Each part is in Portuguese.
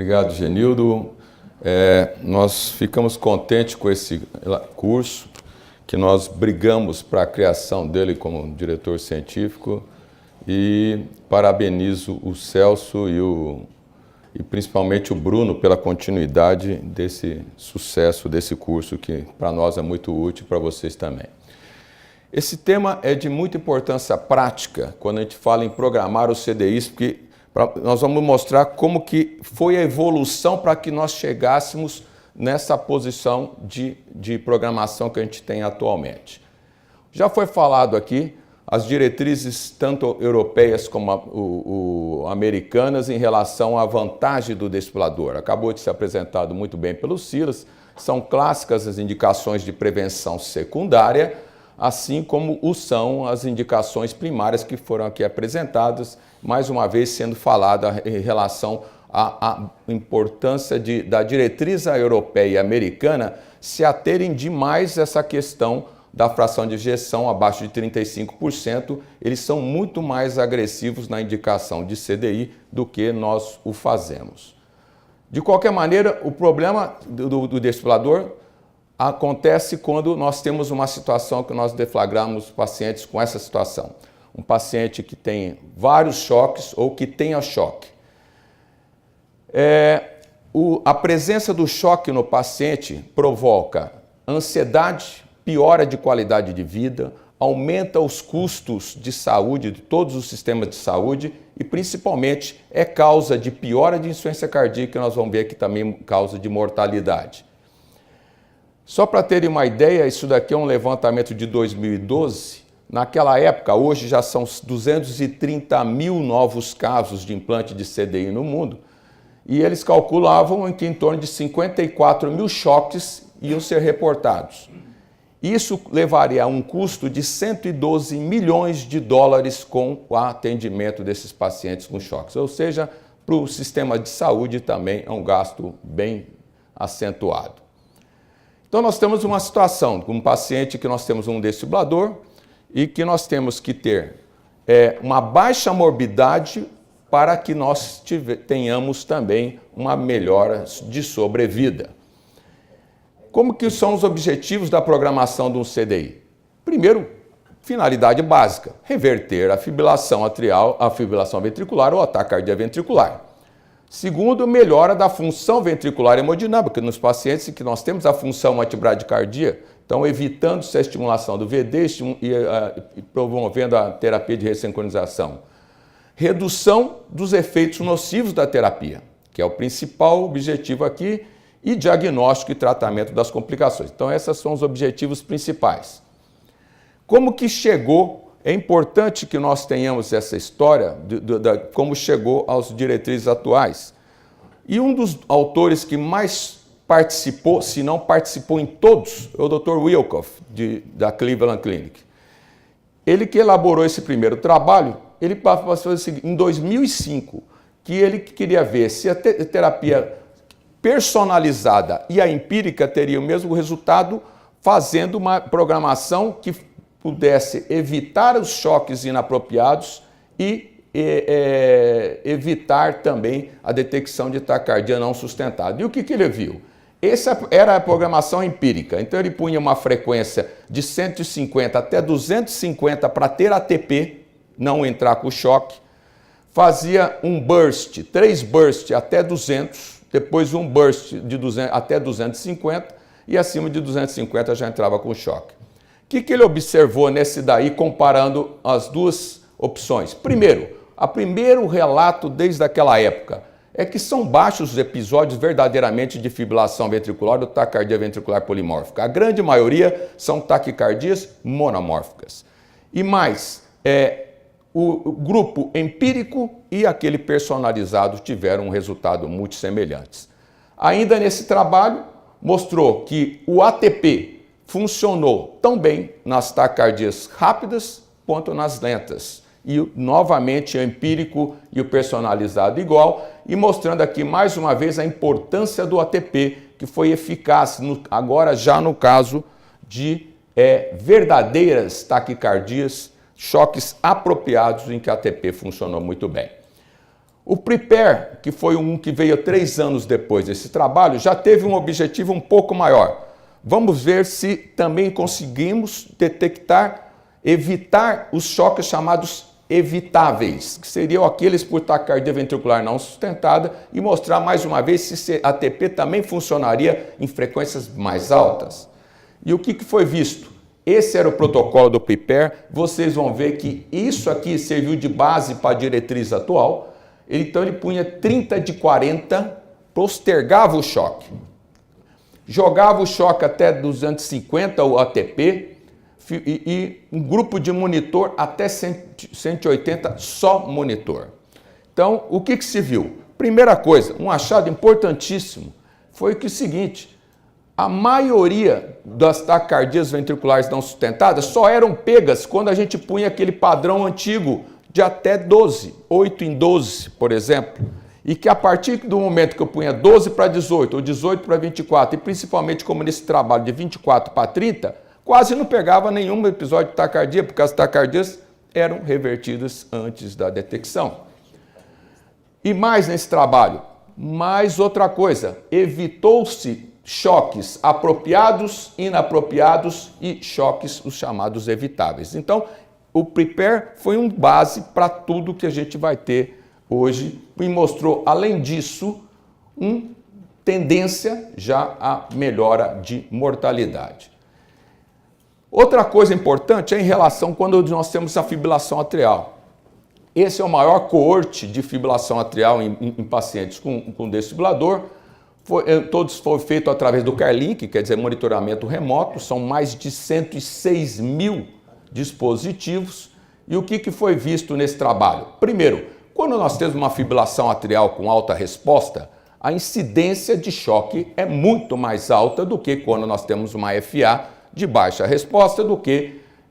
Obrigado, Genildo. Nós ficamos contentes com esse curso, que nós brigamos para a criação dele como diretor científico, e parabenizo o Celso e principalmente o Bruno pela continuidade desse sucesso desse curso, que para nós é muito útil, para vocês também. Esse tema é de muita importância prática quando a gente fala em programar os CDIs, porque nós vamos mostrar como que foi a evolução para que nós chegássemos nessa posição de programação que a gente tem atualmente. Já foi falado aqui as diretrizes tanto europeias como americanas em relação à vantagem do desfibrilador. Acabou de ser apresentado muito bem pelo Silas. São clássicas as indicações de prevenção secundária, assim como são as indicações primárias que foram aqui apresentadas, mais uma vez sendo falada em relação à importância da diretriz europeia e americana se aterem demais essa questão da fração de ejeção abaixo de 35%, eles são muito mais agressivos na indicação de CDI do que nós o fazemos. De qualquer maneira, o problema do desfibrilador acontece quando nós temos uma situação que nós deflagramos pacientes com essa situação. Um paciente que tem vários choques ou que tenha choque. A presença do choque no paciente provoca ansiedade, piora de qualidade de vida, aumenta os custos de saúde de todos os sistemas de saúde e principalmente é causa de piora de insuficiência cardíaca, que nós vamos ver aqui também causa de mortalidade. Só para terem uma ideia, isso daqui é um levantamento de 2012. Naquela época, hoje já são 230 mil novos casos de implante de CDI no mundo, e eles calculavam que em torno de 54 mil choques iam ser reportados. Isso levaria a um custo de 112 milhões de dólares com o atendimento desses pacientes com choques. Ou seja, para o sistema de saúde também é um gasto bem acentuado. Então nós temos uma situação com um paciente que nós temos um desfibrilador e que nós temos que ter uma baixa morbidade para que nós tenhamos também uma melhora de sobrevida. Como que são os objetivos da programação de um CDI? Primeiro, finalidade básica, reverter a fibrilação atrial, a fibrilação ventricular ou a taquicardia ventricular. Segundo, melhora da função ventricular hemodinâmica nos pacientes em que nós temos a função antibradicardia, então evitando-se a estimulação do VD e promovendo a terapia de ressincronização. Redução dos efeitos nocivos da terapia, que é o principal objetivo aqui, e diagnóstico e tratamento das complicações. Então, esses são os objetivos principais. Como que chegou? É importante que nós tenhamos essa história de como chegou às diretrizes atuais. E um dos autores que mais participou, se não participou em todos, é o Dr. Wilkoff, da Cleveland Clinic. Ele que elaborou esse primeiro trabalho, ele passou a fazer o seguinte, em 2005, que ele queria ver se a terapia personalizada e a empírica teria o mesmo resultado, fazendo uma programação que pudesse evitar os choques inapropriados e evitar também a detecção de taquicardia não sustentada. E o que ele viu? Essa era a programação empírica. Então ele punha uma frequência de 150 até 250 para ter ATP, não entrar com choque. Fazia um burst, 3 bursts até 200, depois um burst de 200 até 250 e acima de 250 já entrava com choque. O que ele observou nesse daí, comparando as duas opções? Primeiro, o primeiro relato desde aquela época é que são baixos os episódios verdadeiramente de fibrilação ventricular ou taquicardia ventricular polimórfica. A grande maioria são taquicardias monomórficas. E mais, o grupo empírico e aquele personalizado tiveram um resultado muito semelhantes. Ainda nesse trabalho, mostrou que o ATP funcionou tão bem nas taquicardias rápidas quanto nas lentas. E novamente o empírico e o personalizado igual, e mostrando aqui mais uma vez a importância do ATP, que foi eficaz agora já no caso de verdadeiras taquicardias, choques apropriados em que a ATP funcionou muito bem. O Prepare, que foi um que veio 3 anos depois desse trabalho, já teve um objetivo um pouco maior. Vamos ver se também conseguimos evitar os choques chamados evitáveis, que seriam aqueles por taquicardia ventricular não sustentada, e mostrar mais uma vez se a ATP também funcionaria em frequências mais altas. E o que foi visto? Esse era o protocolo do Prepare. Vocês vão ver que isso aqui serviu de base para a diretriz atual. Então ele punha 30 de 40, postergava o choque. Jogava o choque até 250, o ATP, e um grupo de monitor até 180, só monitor. Então, o que se viu? Primeira coisa, um achado importantíssimo, foi que o seguinte: a maioria das taquicardias ventriculares não sustentadas só eram pegas quando a gente punha aquele padrão antigo de até 12, 8 em 12, por exemplo. E que a partir do momento que eu punha 12 para 18, ou 18 para 24, e principalmente como nesse trabalho de 24 para 30, quase não pegava nenhum episódio de taquicardia, porque as taquicardias eram revertidas antes da detecção. E mais nesse trabalho, mais outra coisa, evitou-se choques apropriados, inapropriados e choques, os chamados evitáveis. Então, o Prepare foi um base para tudo que a gente vai ter hoje e mostrou, além disso, uma tendência já à melhora de mortalidade. Outra coisa importante é em relação quando nós temos a fibrilação atrial. Esse é o maior coorte de fibrilação atrial em pacientes com desfibrilador. Todos foram feitos através do CARLink, quer dizer, monitoramento remoto. São mais de 106 mil dispositivos. E o que foi visto nesse trabalho? Primeiro, quando nós temos uma fibrilação atrial com alta resposta, a incidência de choque é muito mais alta do que quando nós temos uma FA de baixa resposta,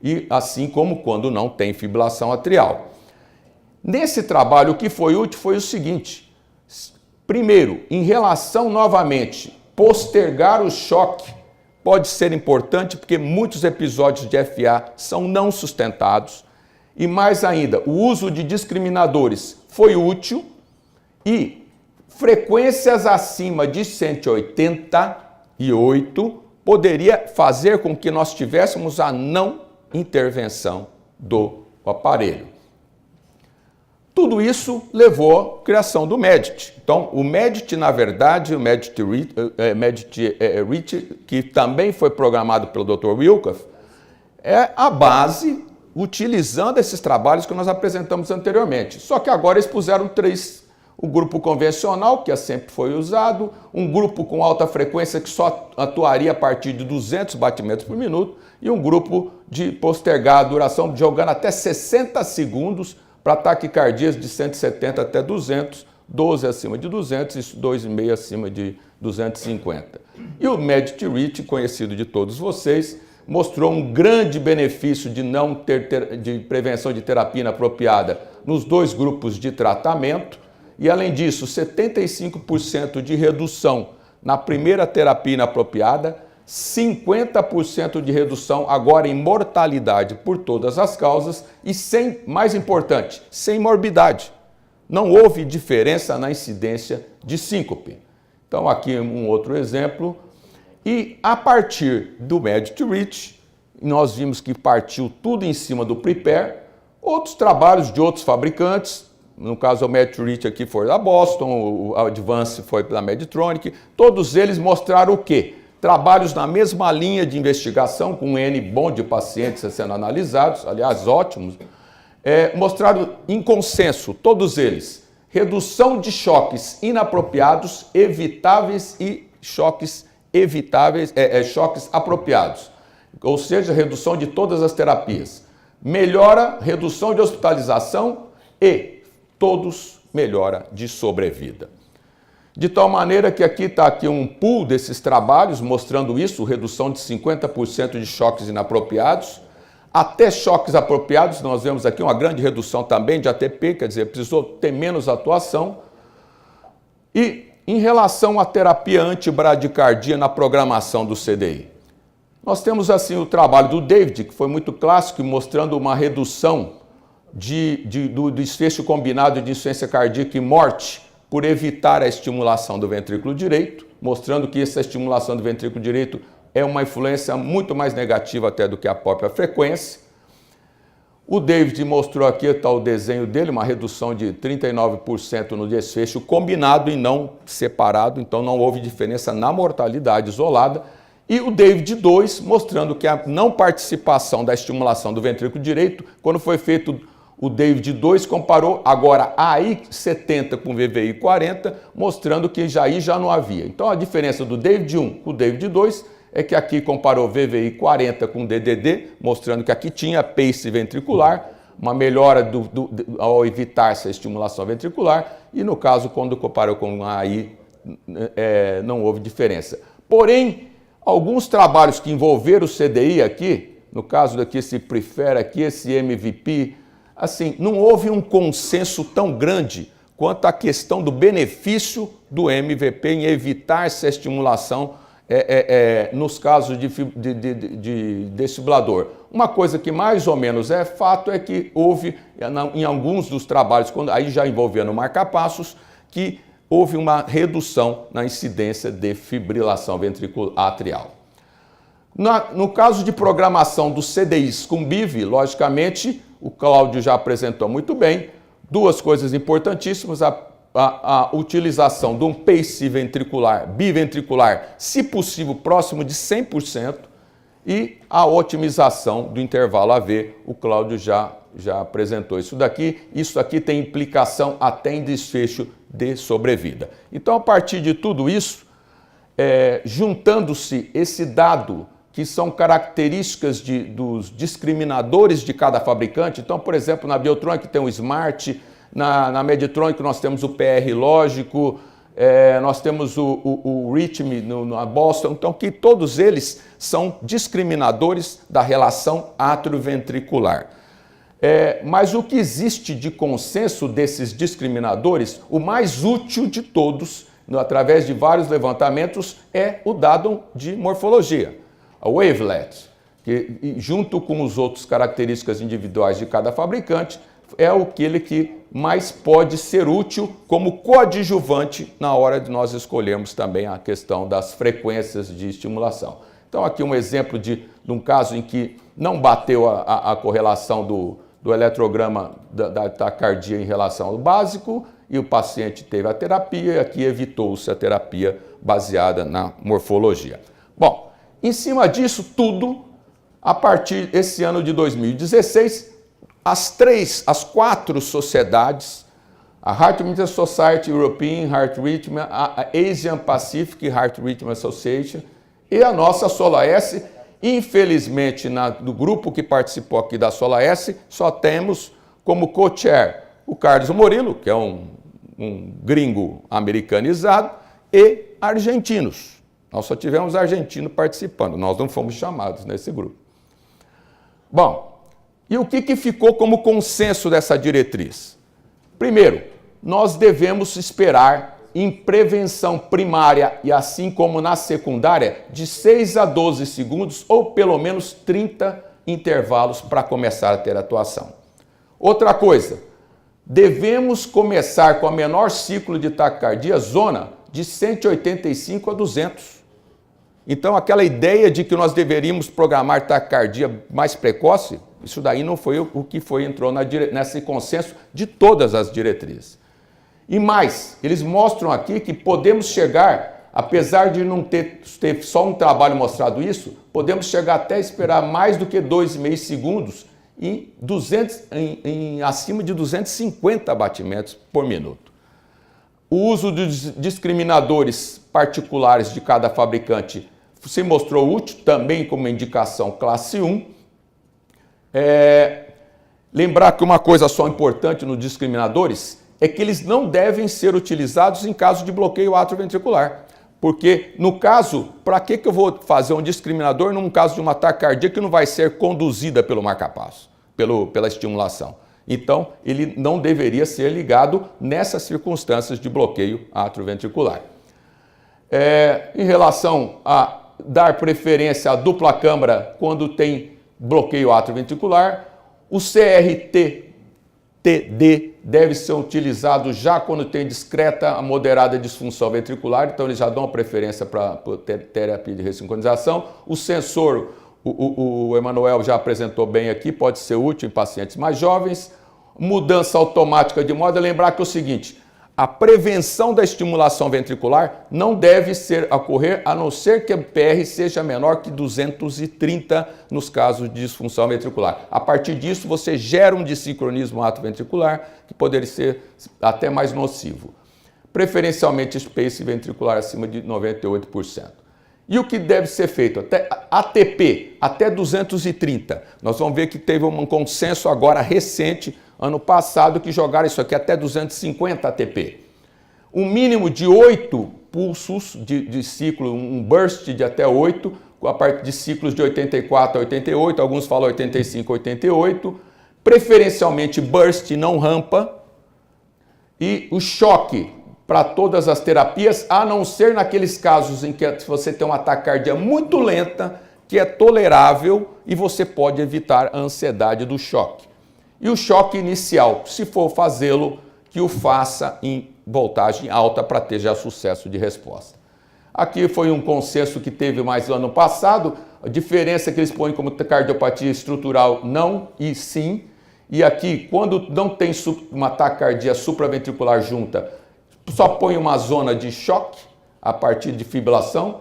e assim como quando não tem fibrilação atrial. Nesse trabalho, o que foi útil foi o seguinte: primeiro, em relação novamente, postergar o choque pode ser importante porque muitos episódios de FA são não sustentados. E mais ainda, o uso de discriminadores foi útil e frequências acima de 188 poderia fazer com que nós tivéssemos a não intervenção do aparelho. Tudo isso levou à criação do MEDIT. Então, o MEDIT, na verdade, o MEDIT REACH, que também foi programado pelo Dr. Wilkoff, é a base utilizando esses trabalhos que nós apresentamos anteriormente. Só que agora eles puseram 3. O grupo convencional, que sempre foi usado, um grupo com alta frequência que só atuaria a partir de 200 batimentos por minuto e um grupo de postergar a duração, jogando até 60 segundos para taquicardias de 170 até 200, 12 acima de 200 e 2,5 acima de 250. E o MEDIT REACH, conhecido de todos vocês, mostrou um grande benefício de não ter de prevenção de terapia inapropriada nos 2 grupos de tratamento e, além disso, 75% de redução na primeira terapia inapropriada, 50% de redução agora em mortalidade por todas as causas e, mais importante, sem morbidade. Não houve diferença na incidência de síncope. Então, aqui um outro exemplo. E a partir do MEDIT REACH, nós vimos que partiu tudo em cima do Prepare. Outros trabalhos de outros fabricantes, no caso o MEDIT REACH aqui foi da Boston, o Advance foi da Medtronic, todos eles mostraram o quê? Trabalhos na mesma linha de investigação, com um N bom de pacientes sendo analisados, aliás, ótimos, mostraram em consenso, todos eles, redução de choques inapropriados, evitáveis e choques choques apropriados, ou seja, redução de todas as terapias. Melhora, redução de hospitalização e todos melhora de sobrevida. De tal maneira que aqui está um pool desses trabalhos mostrando isso, redução de 50% de choques inapropriados, até choques apropriados, nós vemos aqui uma grande redução também de ATP, quer dizer, precisou ter menos atuação. E em relação à terapia antibradicardia na programação do CDI, nós temos assim o trabalho do David, que foi muito clássico, mostrando uma redução do desfecho combinado de insuficiência cardíaca e morte por evitar a estimulação do ventrículo direito, mostrando que essa estimulação do ventrículo direito é uma influência muito mais negativa até do que a própria frequência. O David mostrou aqui, está o desenho dele, uma redução de 39% no desfecho combinado e não separado, então não houve diferença na mortalidade isolada. E o David 2 mostrando que a não participação da estimulação do ventrículo direito, quando foi feito o David 2, comparou agora a AI 70 com VVI 40, mostrando que aí já não havia. Então a diferença do David 1 com o David 2 é que aqui comparou VVI 40 com DDD, mostrando que aqui tinha pace ventricular, uma melhora ao evitar essa estimulação ventricular, e no caso, quando comparou com a AI, não houve diferença. Porém, alguns trabalhos que envolveram o CDI aqui, no caso daqui, esse PREFER aqui, esse MVP, assim, não houve um consenso tão grande quanto à questão do benefício do MVP em evitar essa estimulação nos casos de desfibrilador. Uma coisa que mais ou menos é fato é que houve, em alguns dos trabalhos, aí já envolvendo marcapassos, que houve uma redução na incidência de fibrilação ventricular atrial. No caso de programação dos CDIs com BIV, logicamente, o Cláudio já apresentou muito bem, duas coisas importantíssimas, a utilização de um pace ventricular, biventricular, se possível, próximo de 100%, e a otimização do intervalo AV, o Cláudio já apresentou isso aqui tem implicação até em desfecho de sobrevida. Então, a partir de tudo isso, juntando-se esse dado, que são características dos discriminadores de cada fabricante, então, por exemplo, na Biotronic tem o Smart, na Medtronic nós temos o PR lógico, nós temos o Rhythm na Boston, então que todos eles são discriminadores da relação atrioventricular. Mas o que existe de consenso desses discriminadores, o mais útil de todos, através de vários levantamentos, é o dado de morfologia, a wavelet, que junto com as outras características individuais de cada fabricante, é aquele que mais pode ser útil como coadjuvante na hora de nós escolhermos também a questão das frequências de estimulação. Então aqui um exemplo de um caso em que não bateu a correlação do eletrograma da taquicardia em relação ao básico e o paciente teve a terapia e aqui evitou-se a terapia baseada na morfologia. Bom, em cima disso tudo, a partir desse ano de 2016, as quatro sociedades, a Heart Rhythm Society, European Heart Rhythm, a Asian Pacific Heart Rhythm Association e a nossa SOLA-S, infelizmente do grupo que participou aqui da SOLA-S, só temos como co-chair o Carlos Murilo, que é um gringo americanizado, e argentinos. Nós só tivemos argentino participando, nós não fomos chamados nesse grupo. Bom, e o que ficou como consenso dessa diretriz? Primeiro, nós devemos esperar em prevenção primária e assim como na secundária de 6 a 12 segundos ou pelo menos 30 intervalos para começar a ter atuação. Outra coisa, devemos começar com o menor ciclo de taquicardia zona de 185 a 200. Então aquela ideia de que nós deveríamos programar taquicardia mais precoce, isso daí não foi o que entrou nesse consenso de todas as diretrizes. E mais, eles mostram aqui que podemos chegar, apesar de não ter só um trabalho mostrado isso, podemos chegar até esperar mais do que 2,5 segundos acima de 250 batimentos por minuto. O uso dos discriminadores particulares de cada fabricante se mostrou útil, também como indicação classe 1. Lembrar que uma coisa só importante nos discriminadores é que eles não devem ser utilizados em caso de bloqueio atrioventricular. Porque, no caso, para que eu vou fazer um discriminador num caso de uma taquicardia que não vai ser conduzida pelo marcapasso, pela estimulação? Então, ele não deveria ser ligado nessas circunstâncias de bloqueio atrioventricular. Em relação a dar preferência à dupla câmara quando tem bloqueio atrioventricular, o CRT TD deve ser utilizado já quando tem discreta a moderada disfunção ventricular, então eles já dão preferência para terapia de ressincronização. O sensor, o Emanuel já apresentou bem aqui, pode ser útil em pacientes mais jovens. Mudança automática de modo, lembrar que é o seguinte, a prevenção da estimulação ventricular não deve ocorrer a não ser que a PR seja menor que 230 nos casos de disfunção ventricular. A partir disso, você gera um desincronismo atrioventricular que poderia ser até mais nocivo. Preferencialmente space ventricular acima de 98%. E o que deve ser feito? Até ATP, até 230. Nós vamos ver que teve um consenso agora recente, ano passado, que jogaram isso aqui até 250 ATP. Um mínimo de 8 pulsos de ciclo, um burst de até 8, a partir de ciclos de 84 a 88, alguns falam 85 a 88, preferencialmente burst, não rampa, e o choque para todas as terapias, a não ser naqueles casos em que você tem uma taquicardia muito lenta, que é tolerável e você pode evitar a ansiedade do choque. E o choque inicial, se for fazê-lo, que o faça em voltagem alta para ter já sucesso de resposta. Aqui foi um consenso que teve mais no ano passado, a diferença que eles põem como cardiopatia estrutural não e sim, e aqui quando não tem uma taquicardia supraventricular junta, só põe uma zona de choque a partir de fibrilação,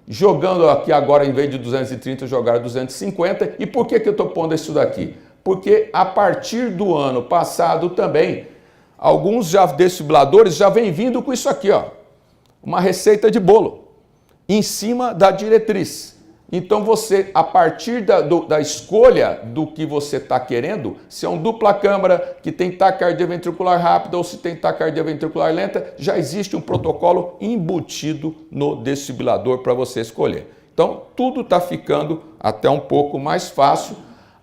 jogando aqui agora em vez de 230 jogar 250. E por que eu estou pondo isso daqui? Porque a partir do ano passado também, alguns desfibriladores já vêm vindo com isso aqui, ó, uma receita de bolo, em cima da diretriz. Então você, a partir da escolha do que você está querendo, se é um dupla câmara que tem taquicardia ventricular rápida ou se tem taquicardia ventricular lenta, já existe um protocolo embutido no desfibrilador para você escolher. Então tudo está ficando até um pouco mais fácil.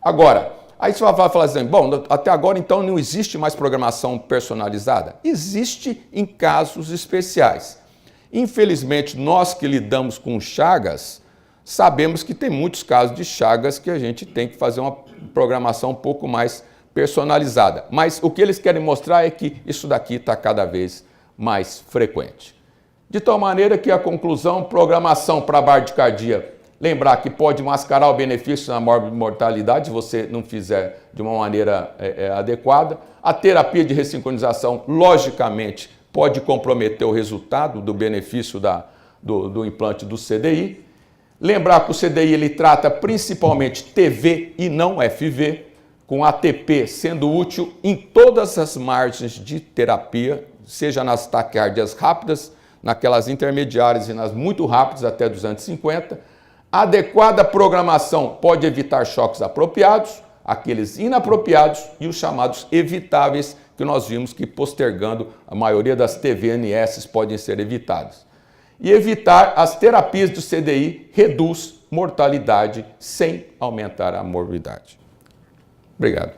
Agora, aí você vai falar assim, bom, até agora então não existe mais programação personalizada? Existe em casos especiais. Infelizmente, nós que lidamos com Chagas, sabemos que tem muitos casos de Chagas que a gente tem que fazer uma programação um pouco mais personalizada. Mas o que eles querem mostrar é que isso daqui está cada vez mais frequente. De tal maneira que a conclusão, programação para bradicardia, lembrar que pode mascarar o benefício na mortalidade se você não fizer de uma maneira adequada. A terapia de ressincronização, logicamente, pode comprometer o resultado do benefício do implante do CDI. Lembrar que o CDI ele trata principalmente TV e não FV, com ATP sendo útil em todas as margens de terapia, seja nas taquicardias rápidas, naquelas intermediárias e nas muito rápidas, até 250. Adequada programação pode evitar choques apropriados, aqueles inapropriados e os chamados evitáveis, que nós vimos que postergando a maioria das TVNS podem ser evitados. E evitar as terapias do CDI reduz mortalidade sem aumentar a morbidade. Obrigado.